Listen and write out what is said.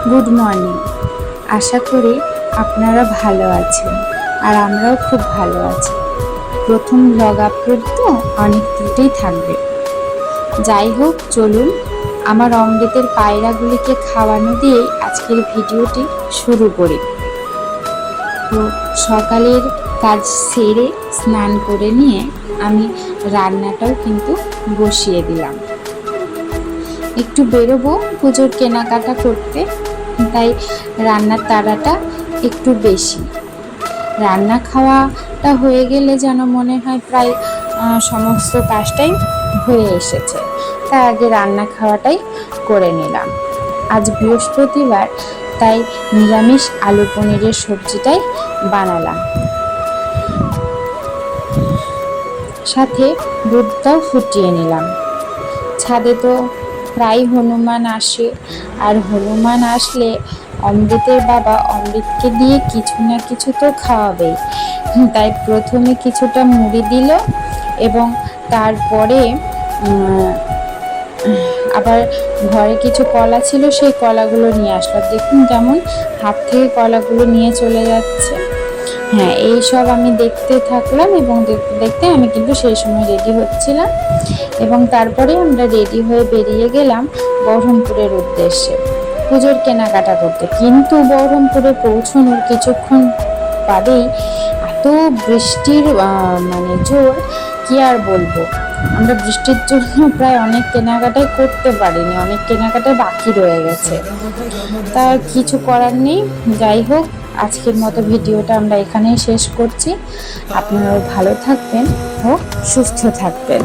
Good morning. আশা করি আপনারা ভালো আছেন আর আমরাও খুব ভালো আছি। প্রথম ব্লগ আপলোড তো অনেক ত্রুটিই থাকবে। যাই হোক, চলুন আমার অমৃতের পায়রাগুলিকে খাওয়ানো দিয়েই আজকের ভিডিওটি শুরু করি। তো সকালের কাজ সেরে স্নান করে নিয়ে আমি রান্নাটাও কিন্তু বসিয়ে দিলাম। একটু বেরোবো পুজোর কেনাকাটা করতে, তাই রান্নার তাড়াটা একটু বেশি। রান্না খাওয়াটা হয়ে গেলে যেন মনে হয় প্রায় সমস্ত কাজটাই হয়ে এসেছে, তাই আগে রান্না খাওয়াটাই করে নিলাম। আজ বৃহস্পতিবার, তাই নিরামিষ আলু পনিরের সবজিটাই বানালাম, সাথে দুধটাও ফুটিয়ে নিলাম। ছাদে তো প্রায় হনুমান আসে, আর হনুমান আসলে অমৃতের বাবা অমৃতকে দিয়ে কিছু না কিছু তো খাওয়াবেই। তাই প্রথমে কিছুটা মুড়ি দিল এবং তারপরে আবার ঘরে কিছু কলা ছিল, সেই কলাগুলো নিয়ে আসলো। দেখুন কেমন হাত থেকে কলাগুলো নিয়ে চলে যাচ্ছে। হ্যাঁ, এই সব আমি দেখতে থাকলাম এবং দেখতে দেখতে আমি কিন্তু সেই সময় রেডি হচ্ছিলাম এবং তারপরে আমরা রেডি হয়ে বেরিয়ে গেলাম বহরমপুরের উদ্দেশ্যে পুজোর কেনাকাটা করতে। কিন্তু বহরমপুরে পৌঁছানোর কিছুক্ষণ বাদেই এত বৃষ্টির জোর, কি আর বলবো। আমরা বৃষ্টির জন্য প্রায় অনেক কেনাকাটাই করতে পারিনি, অনেক কেনাকাটাই বাকি রয়ে গেছে। তা কিছু করার নেই। যাই হোক, আজকের মতো ভিডিওটা আমরা এখানেই শেষ করছি। আপনারাও ভালো থাকবেন ও সুস্থ থাকবেন।